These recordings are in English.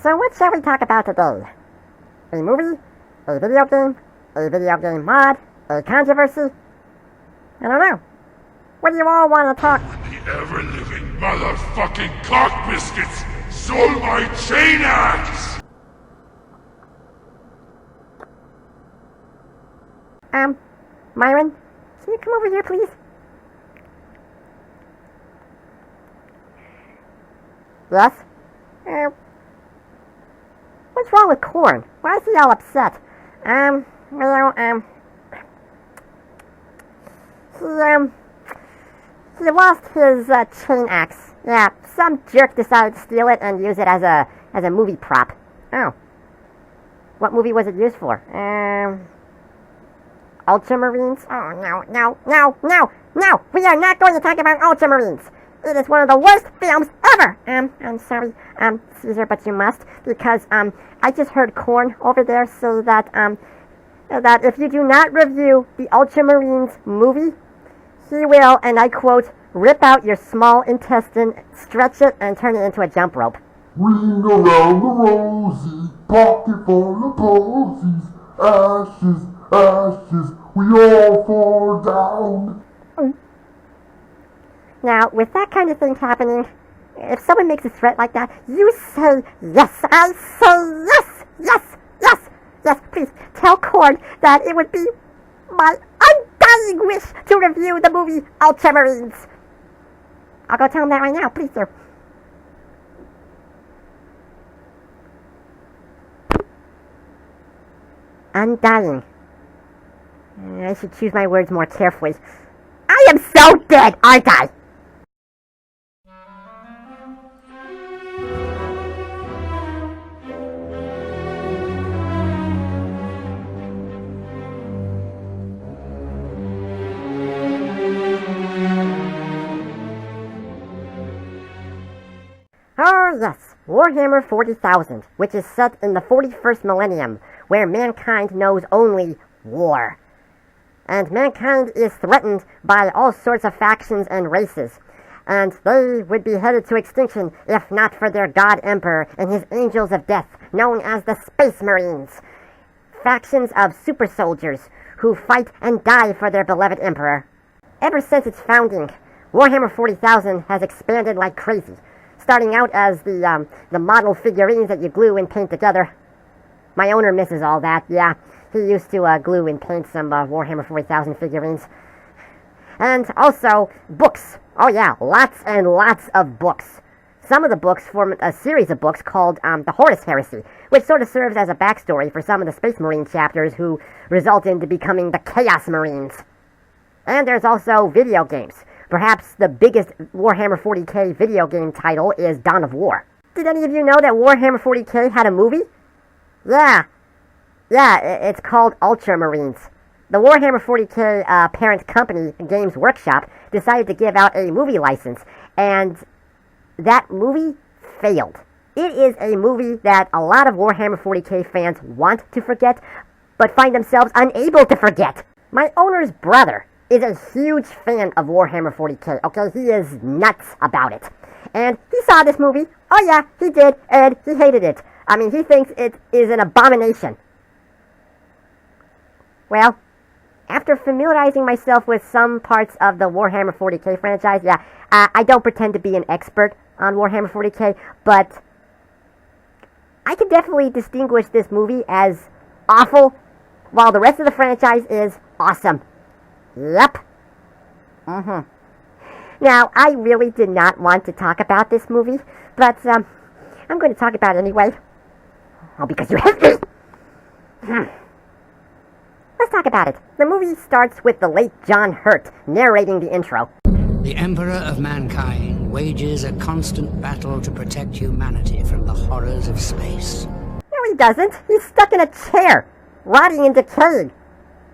So what shall we talk about today? A movie? A video game? A video game mod? A controversy? I don't know. What do you all want to talk? The ever-living motherfucking cock biscuits stole my chain axe! Myron, can you come over here, please? Yes? What's wrong with Corn? Why is he all upset? He lost his, chain axe. Yeah, some jerk decided to steal it and use it as a movie prop. Oh. What movie was it used for? Ultramarines? Oh, no! We are not going to talk about Ultramarines! It is one of the worst films ever! I'm sorry, Caesar, but you must, because, I just heard Corn over there say that, that if you do not review the Ultramarines movie, he will, and I quote, rip out your small intestine, stretch it, and turn it into a jump rope. Ring around the rosy, pocket full of posies, ashes, ashes, we all fall down. Now, with that kind of thing happening, if someone makes a threat like that, you say yes. I say yes. Please tell Corn that it would be my undying wish to review the movie Ultramarines. I'll go tell him that right now, please, sir. Undying. I should choose my words more carefully. I am so dead, aren't I? Oh yes, Warhammer 40,000, which is set in the 41st millennium, where mankind knows only war. And mankind is threatened by all sorts of factions and races, and they would be headed to extinction if not for their God Emperor and his Angels of Death, known as the Space Marines. Factions of super soldiers who fight and die for their beloved Emperor. Ever since its founding, Warhammer 40,000 has expanded like crazy, starting out as the model figurines that you glue and paint together. My owner misses all that, yeah. He used to glue and paint some Warhammer 40,000 figurines. And also, books. Oh yeah, lots and lots of books. Some of the books form a series of books called the Horus Heresy, which sort of serves as a backstory for some of the Space Marine chapters who result into becoming the Chaos Marines. And there's also video games. Perhaps the biggest Warhammer 40k video game title is Dawn of War. Did any of you know that Warhammer 40k had a movie? Yeah, it's called Ultramarines. The Warhammer 40k parent company, Games Workshop, decided to give out a movie license, and that movie failed. It is a movie that a lot of Warhammer 40k fans want to forget, but find themselves unable to forget. My owner's brother is a huge fan of Warhammer 40k, okay? He is nuts about it. And he saw this movie. Oh yeah, he did, and he hated it. I mean, he thinks it is an abomination. Well, after familiarizing myself with some parts of the Warhammer 40k franchise, yeah, I don't pretend to be an expert on Warhammer 40k, but I can definitely distinguish this movie as awful, while the rest of the franchise is awesome. Yep. Now, I really did not want to talk about this movie, but I'm going to talk about it anyway. Oh, because you hate me! Let's talk about it. The movie starts with the late John Hurt narrating the intro. The Emperor of Mankind wages a constant battle to protect humanity from the horrors of space. No, he doesn't. He's stuck in a chair, rotting and decaying.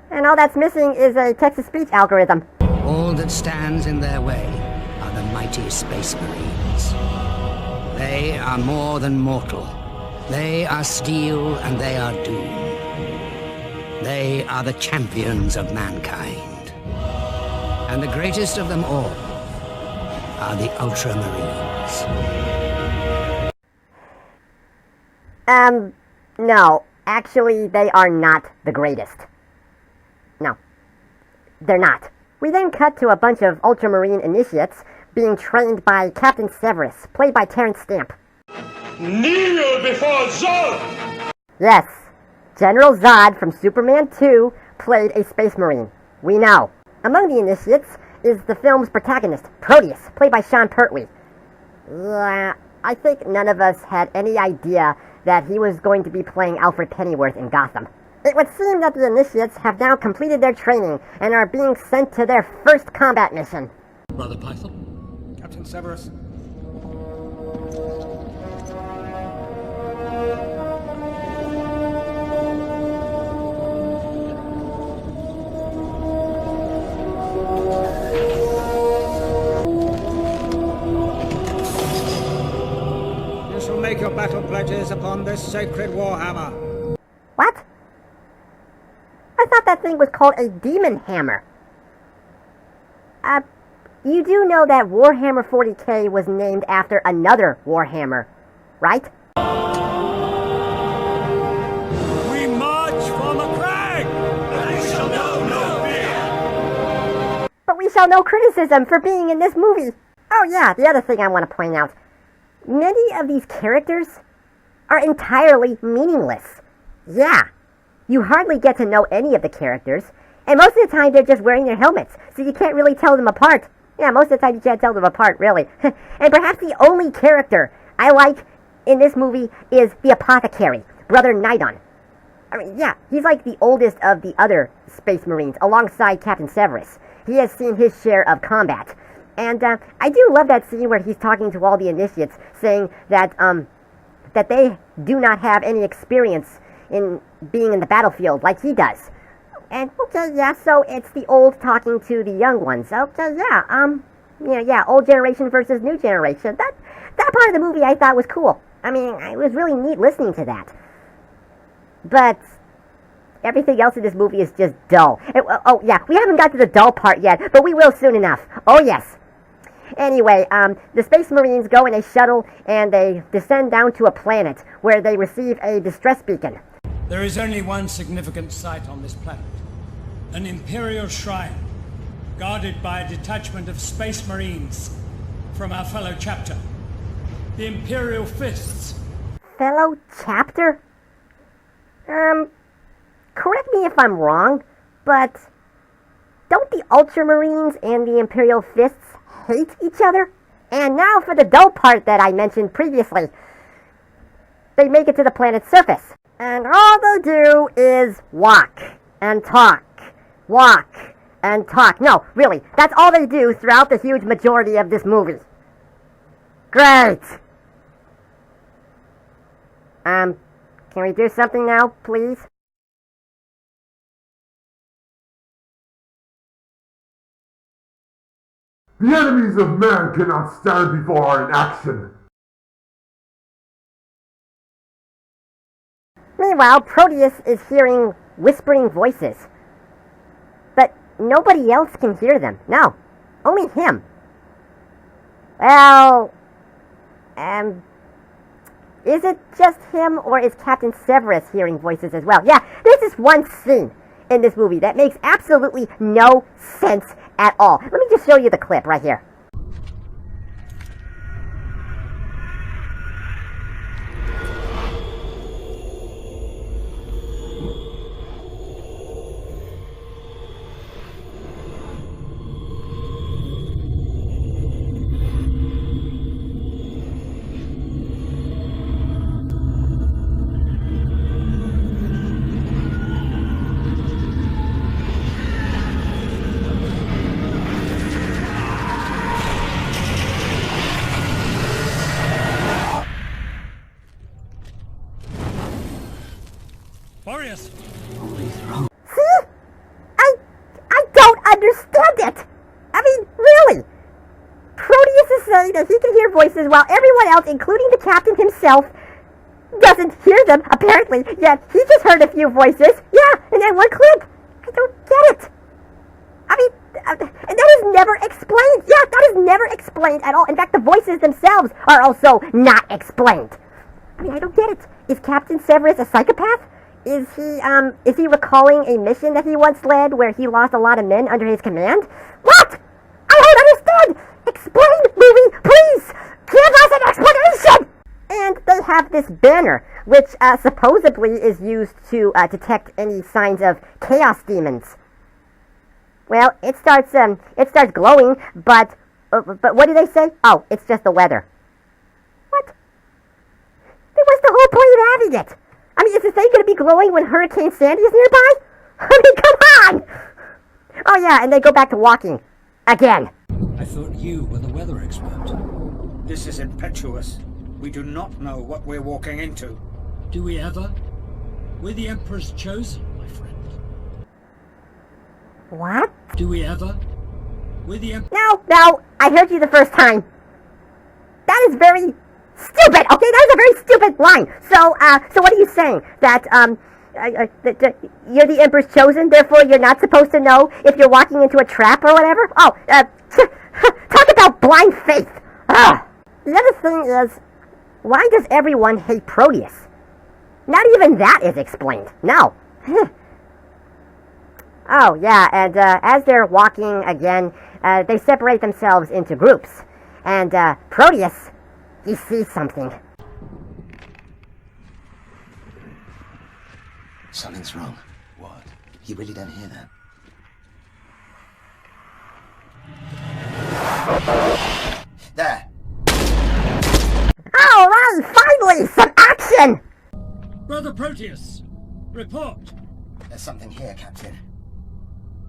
And all that's missing is a text-to-speech algorithm. All that stands in their way are the mighty Space Marines. They are more than mortal. They are steel and they are doom. They are the champions of mankind. And the greatest of them all are the Ultramarines. No. Actually, they are not the greatest. No. They're not. We then cut to a bunch of Ultramarine initiates being trained by Captain Severus, played by Terrence Stamp. Kneel before Zod! Yes, General Zod from Superman 2 played a Space Marine. We know. Among the initiates is the film's protagonist, Proteus, played by Sean Pertwee. Yeah, I think none of us had any idea that he was going to be playing Alfred Pennyworth in Gotham. It would seem that the initiates have now completed their training and are being sent to their first combat mission. Brother Python? Captain Severus. You shall make your battle pledges upon this sacred Warhammer. What? I thought that thing was called a demon hammer. You do know that Warhammer 40k was named after another Warhammer, right? We march from a crag! And we shall know no fear! But we shall know criticism for being in this movie. Oh yeah, the other thing I want to point out. Many of these characters are entirely meaningless. Yeah, you hardly get to know any of the characters, and most of the time they're just wearing their helmets, so you can't really tell them apart. Yeah, most of the time you can't tell them apart, really. And perhaps the only character I like in this movie is the Apothecary, Brother Nidon. I mean, yeah, he's like the oldest of the other Space Marines, alongside Captain Severus. He has seen his share of combat. And I do love that scene where he's talking to all the initiates, saying that that they do not have any experience in being in the battlefield like he does. And okay, yeah, so it's the old talking to the young ones. Okay, yeah, old generation versus new generation. That part of the movie I thought was cool. I mean, it was really neat listening to that. But everything else in this movie is just dull. Oh yeah, we haven't got to the dull part yet, but we will soon enough. Oh yes. Anyway, the Space Marines go in a shuttle and they descend down to a planet where they receive a distress beacon. There is only one significant site on this planet. An Imperial shrine, guarded by a detachment of Space Marines from our fellow chapter, the Imperial Fists. Fellow chapter? Correct me if I'm wrong, but don't the Ultramarines and the Imperial Fists hate each other? And now for the dull part that I mentioned previously. They make it to the planet's surface, and all they do is walk and talk. Walk and talk. No, really, that's all they do throughout the huge majority of this movie. Great! Can we do something now, please? The enemies of man cannot stand before our inaction. Meanwhile, Proteus is hearing whispering voices. But nobody else can hear them. No, only him. Well, is it just him, or is Captain Severus hearing voices as well? Yeah, there's this one scene in this movie that makes absolutely no sense at all. Let me just show you the clip right here. Boreas! See? I don't understand it! I mean, really! Proteus is saying that he can hear voices while everyone else, including the captain himself, doesn't hear them, apparently, yet he just heard a few voices. Yeah, in that one clip. I don't get it. I mean, and that is never explained. Yeah, that is never explained at all. In fact, the voices themselves are also not explained. I mean, I don't get it. Is Captain Severus a psychopath? Is he recalling a mission that he once led where he lost a lot of men under his command? What? I don't understand! Explain, movie, please! Give us an explanation! And they have this banner, which supposedly is used to detect any signs of chaos demons. Well, it starts glowing, but what do they say? Oh, it's just the weather. What? Then what's the whole point of having it? I mean, is the thing going to be glowing when Hurricane Sandy is nearby? I mean, come on! Oh yeah, and they go back to walking. Again. I thought you were the weather expert. This is impetuous. We do not know what we're walking into. Do we ever? We're the Emperor's chosen, my friend. What? Do we ever? We're the Emperor. No, I heard you the first time. That is very stupid, okay? That is a very stupid line. So what are you saying? That you're the Emperor's chosen, therefore you're not supposed to know if you're walking into a trap or whatever? Oh, talk about blind faith. Ugh. The other thing is, why does everyone hate Proteus? Not even that is explained. No. Oh, yeah, and as they're walking again, they separate themselves into groups. And Proteus, he sees something. Something's wrong. What? You really don't hear that? There! Alright, finally, some action! Brother Proteus, report. There's something here, Captain.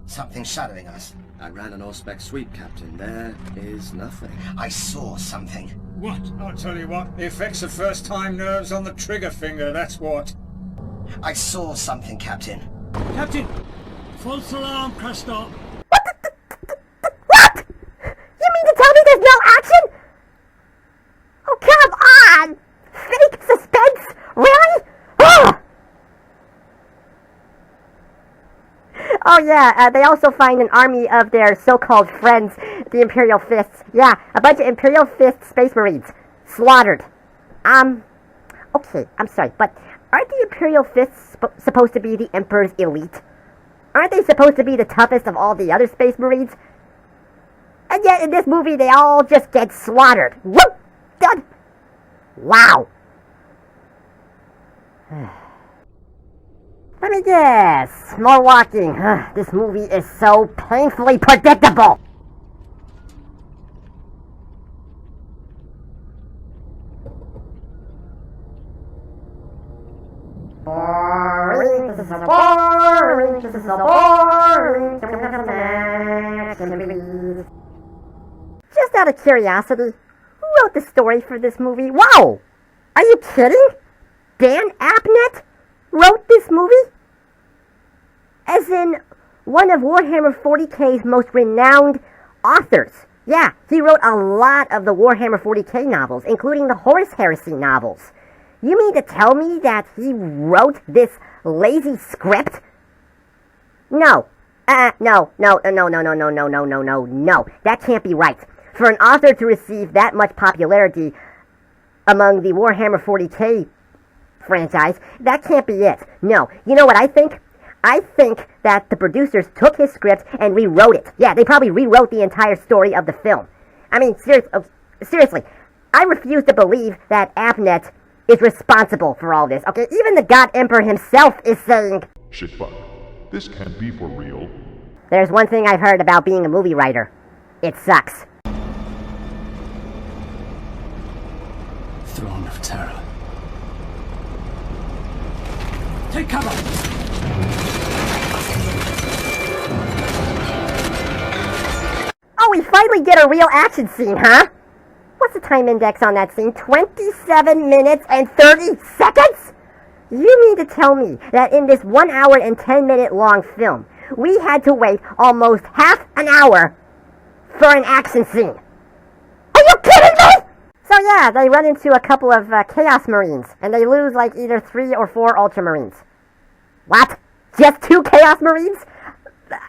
Something shadowing us. I ran an all-spec sweep, Captain. There is nothing. I saw something. What? I'll tell you what, the effects of first-time nerves on the trigger finger, that's what. I saw something, Captain. Captain! False alarm, Crustar. What? You mean to tell me there's no action? Oh, come on! Fake suspense? Really? Ugh! Oh yeah, they also find an army of their so-called friends, the Imperial Fists. Yeah, a bunch of Imperial Fist Space Marines. Slaughtered. Okay, I'm sorry, but aren't the Imperial Fists supposed to be the Emperor's elite? Aren't they supposed to be the toughest of all the other Space Marines? And yet, in this movie, they all just get slaughtered. Whoop! Done! Wow! Let me guess. More walking. This movie is so painfully predictable. Boring. This is so boring. This is so boring. Can we have some action, please? Just out of curiosity, who wrote the story for this movie? Wow! Are you kidding? Dan Abnett wrote this movie? As in, one of Warhammer 40k's most renowned authors. Yeah, he wrote a lot of the Warhammer 40k novels, including the Horus Heresy novels. You mean to tell me that he wrote this lazy script? No. No. That can't be right. For an author to receive that much popularity among the Warhammer 40k franchise, that can't be it. No. You know what I think? I think that the producers took his script and rewrote it. Yeah, they probably rewrote the entire story of the film. I mean, seriously, I refuse to believe that Abnett is responsible for all this, okay? Even the God Emperor himself is saying, Shitfuck, this can't be for real. There's one thing I've heard about being a movie writer. It sucks. Throne of Terror. Take cover! Oh, we finally get a real action scene, huh? What's the time index on that scene? 27 minutes and 30 seconds? You mean to tell me that in this 1 hour and 10 minute long film, we had to wait almost half an hour for an action scene? Are you kidding me? So yeah, they run into a couple of Chaos Marines, and they lose like either 3 or 4 Ultramarines. What? Just 2 Chaos Marines?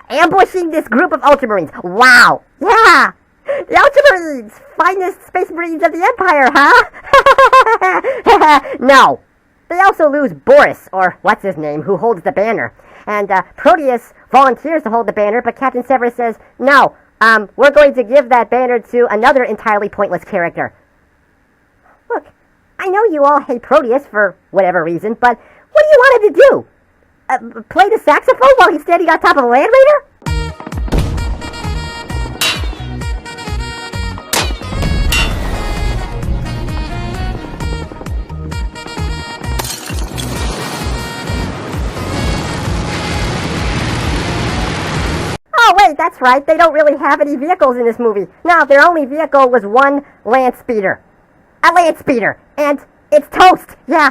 Ambushing this group of Ultramarines. Wow. Yeah. The Ultramarines. Finest Space Marines of the Empire, huh? No. they also lose Boris, or what's his name, who holds the banner. And Proteus volunteers to hold the banner, but Captain Severus says, no, we're going to give that banner to another entirely pointless character. Look, I know you all hate Proteus for whatever reason, but what do you want him to do? Play the saxophone while he's standing on top of a Land Raider? Oh wait, that's right, they don't really have any vehicles in this movie. No, their only vehicle was one land speeder. A land speeder! And it's toast! Yeah,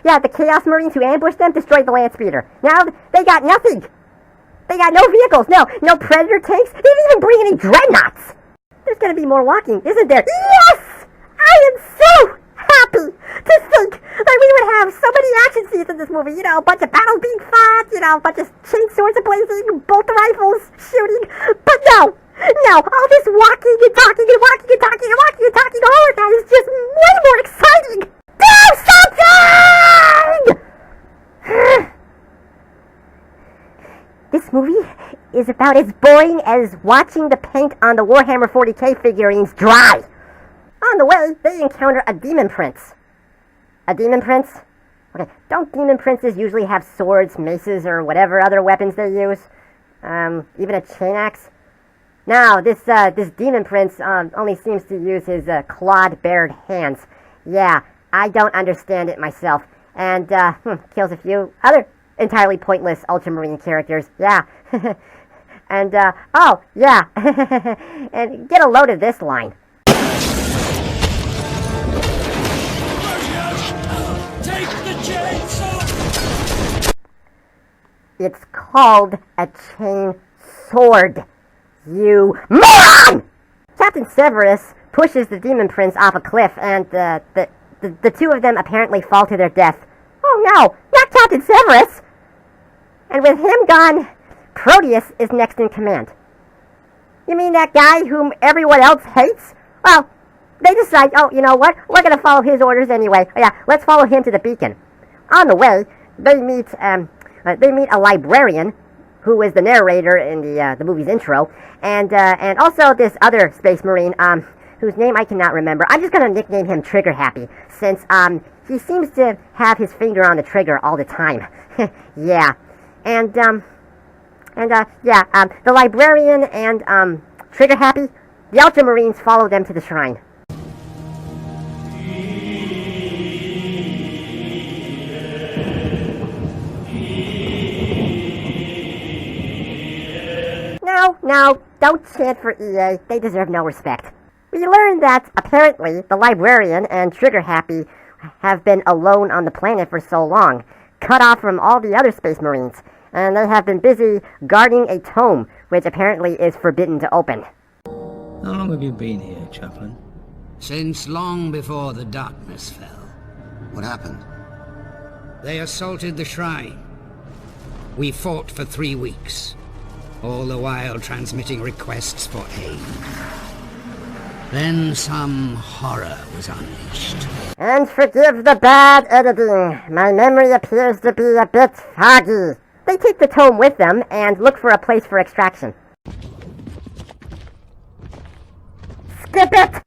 yeah, the Chaos Marines who ambushed them destroyed the land speeder. Now, they got nothing! They got no vehicles, no Predator tanks, they didn't even bring any dreadnoughts! There's gonna be more walking, isn't there? Yes! I am so happy to think that we would have so many action scenes in this movie. You know, a bunch of battles being fought, you know, a bunch of chainswords blazing, bolt rifles shooting. But no, all this walking and talking and walking and talking and walking and talking, all of that is just way more exciting. Do something! This movie is about as boring as watching the paint on the Warhammer 40k figurines dry. On the way, they encounter a demon prince. A demon prince? Okay, don't demon princes usually have swords, maces, or whatever other weapons they use? Even a chain axe? No, this demon prince only seems to use his clawed-bared hands. Yeah, I don't understand it myself. And kills a few other entirely pointless Ultramarine characters. Yeah. And, oh, yeah. And get a load of this line. Take the chainsaw! It's called a chain sword, you moron! Captain Severus pushes the demon prince off a cliff, and the two of them apparently fall to their death. Oh no, not Captain Severus! And with him gone, Proteus is next in command. You mean that guy whom everyone else hates? Well, they decide, oh, you know what? We're going to follow his orders anyway. Oh, yeah, let's follow him to the beacon. On the way, they meet a librarian, who is the narrator in the movie's intro, and also this other Space Marine, whose name I cannot remember. I'm just going to nickname him Trigger Happy, since he seems to have his finger on the trigger all the time. Yeah, the librarian and Trigger Happy, the Ultramarines follow them to the shrine. No, don't chant for EA. They deserve no respect. We learned that, apparently, the librarian and Trigger Happy have been alone on the planet for so long, cut off from all the other Space Marines, and they have been busy guarding a tome, which apparently is forbidden to open. How long have you been here, Chaplain? Since long before the darkness fell. What happened? They assaulted the shrine. We fought for 3 weeks, all the while transmitting requests for aid. Then some horror was unleashed. And forgive the bad editing. My memory appears to be a bit foggy. They take the tome with them and look for a place for extraction. Skip it!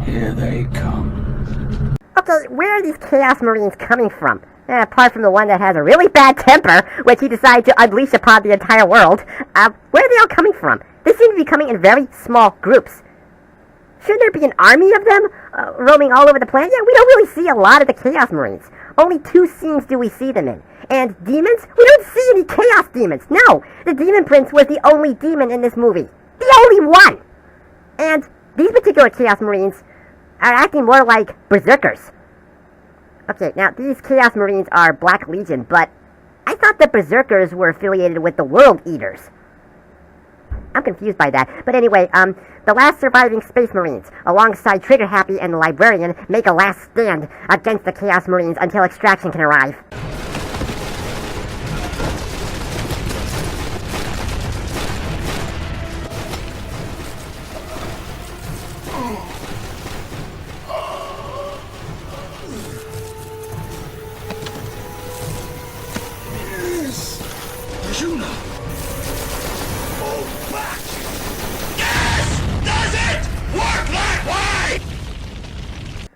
Here they come. Okay, where are these Chaos Marines coming from? Apart from the one that has a really bad temper, which he decided to unleash upon the entire world, where are they all coming from? They seem to be coming in very small groups. Shouldn't there be an army of them roaming all over the planet? Yeah, we don't really see a lot of the Chaos Marines. Only 2 scenes do we see them in. And demons? We don't see any Chaos Demons. No, the Demon Prince was the only demon in this movie. The only one! And these particular Chaos Marines are acting more like berserkers. Okay, now these Chaos Marines are Black Legion, but I thought the berserkers were affiliated with the World Eaters. I'm confused by that. But anyway, the last surviving Space Marines, alongside Trigger Happy and the Librarian, make a last stand against the Chaos Marines until extraction can arrive.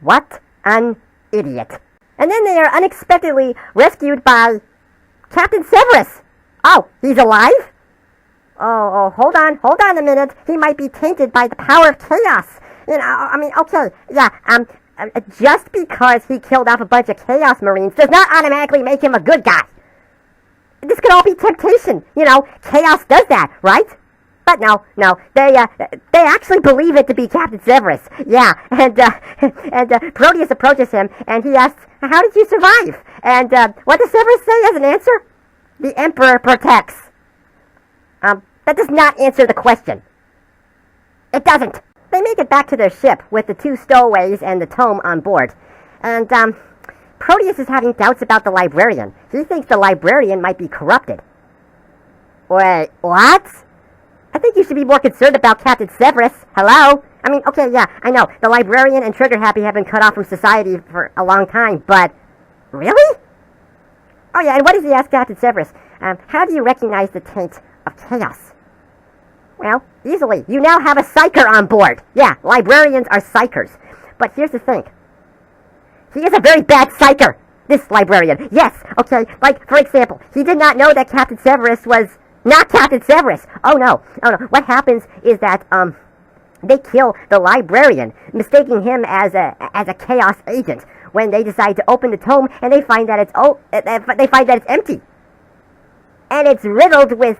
What an idiot. And then they are unexpectedly rescued by Captain Severus. Oh, he's alive? Oh, hold on a minute. He might be tainted by the power of chaos. You know, I mean, okay, yeah, just because he killed off a bunch of Chaos Marines does not automatically make him a good guy. This could all be temptation. You know, chaos does that, right? But no, they actually believe it to be Captain Severus. Yeah, and Proteus approaches him, and he asks, "How did you survive?" And what does Severus say as an answer? "The Emperor protects." That does not answer the question. It doesn't. They make it back to their ship with the 2 stowaways and the tome on board. And, Proteus is having doubts about the Librarian. He thinks the Librarian might be corrupted. Wait, what? I think you should be more concerned about Captain Severus. Hello? I mean, okay, yeah, I know. The Librarian and Trigger Happy have been cut off from society for a long time, but... Really? Oh yeah, and what does he ask Captain Severus? How do you recognize the taint of chaos? Well, easily. You now have a psyker on board. Yeah, Librarians are psykers. But here's the thing. He is a very bad psyker, this Librarian. Yes, okay, like, for example, he did not know that Captain Severus was not Captain Severus. Oh no. What happens is that, they kill the Librarian, mistaking him as a chaos agent when they decide to open the tome and they find that it's empty. And it's riddled with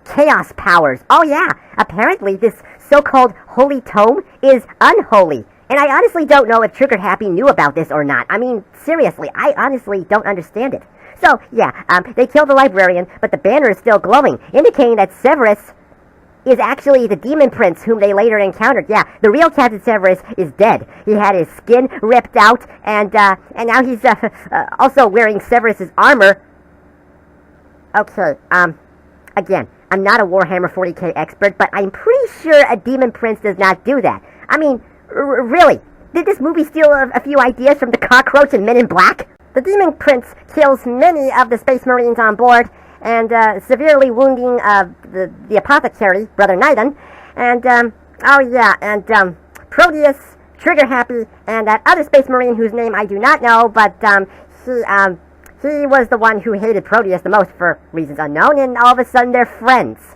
chaos powers. Oh yeah, apparently this so-called holy tome is unholy. And I honestly don't know if Trigger Happy knew about this or not. I mean, seriously, I honestly don't understand it. So, yeah, they kill the Librarian, but the banner is still glowing, indicating that Severus is actually the Demon Prince whom they later encountered. Yeah, the real Captain Severus is dead. He had his skin ripped out, and now he's also wearing Severus's armor. Okay, again, I'm not a Warhammer 40k expert, but I'm pretty sure a Demon Prince does not do that. I mean, really, did this movie steal a few ideas from the Cockroach and Men in Black? The Demon Prince kills many of the Space Marines on board, and severely wounding the apothecary, Brother Nidon, and Proteus, Trigger Happy, and that other Space Marine whose name I do not know, but he was the one who hated Proteus the most for reasons unknown, and all of a sudden they're friends.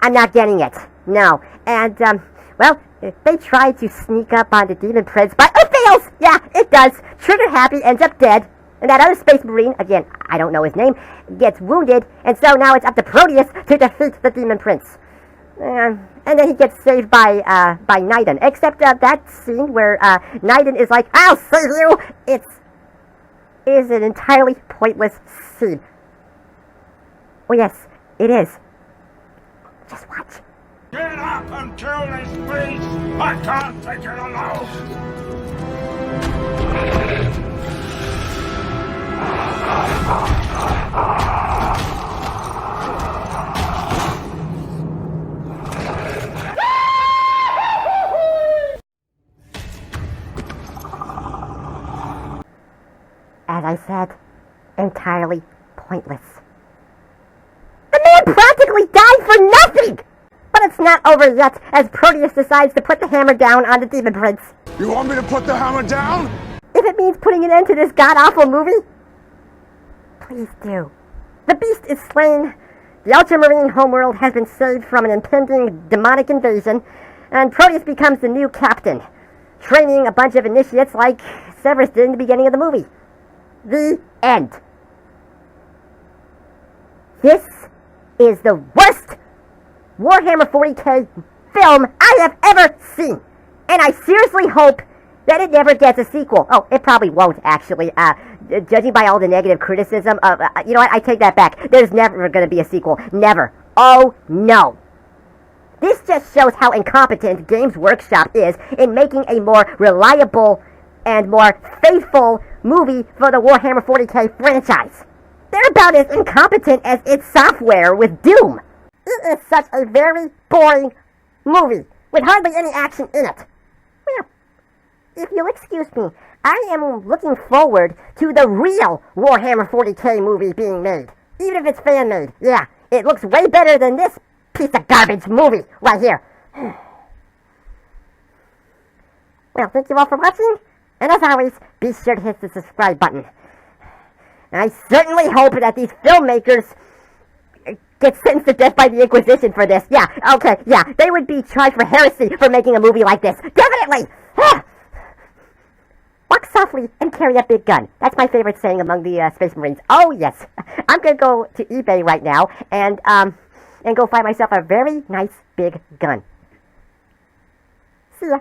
I'm not getting it. No. And, they try to sneak up on the Demon Prince, but it fails! Yeah, it does. Trigger Happy ends up dead, and that other Space Marine, again, I don't know his name, gets wounded, and so now it's up to Proteus to defeat the Demon Prince. And then he gets saved by Nidon. Except that scene where Nidon is like, "I'll save you!" It is an entirely pointless scene. Oh yes, it is. Just watch. Get up and kill this beast! I can't take it alone! As I said, entirely pointless. The man practically died for nothing! But it's not over yet, as Proteus decides to put the hammer down on the Demon Prince. You want me to put the hammer down? If it means putting an end to this god-awful movie, please do. The beast is slain, the Ultramarine homeworld has been saved from an impending demonic invasion, and Proteus becomes the new captain, training a bunch of initiates like Severus did in the beginning of the movie. The end. This is the worst Warhammer 40k film I have ever seen, and I seriously hope that it never gets a sequel. Oh, it probably won't, actually. Judging by all the negative criticism, you know what, I take that back. There's never going to be a sequel. Never. Oh, no. This just shows how incompetent Games Workshop is in making a more reliable and more faithful movie for the Warhammer 40k franchise. They're about as incompetent as its software with Doom. It is such a very boring movie with hardly any action in it. Well, if you'll excuse me, I am looking forward to the real Warhammer 40k movie being made. Even if it's fan-made. Yeah, it looks way better than this piece of garbage movie right here. Well, thank you all for watching, and as always, be sure to hit the subscribe button. I certainly hope that these filmmakers get sentenced to death by the Inquisition for this. Yeah, okay, yeah, they would be charged for heresy for making a movie like this. Definitely! Walk softly and carry a big gun. That's my favorite saying among the Space Marines. Oh, yes. I'm going to go to eBay right now and go find myself a very nice big gun. See ya.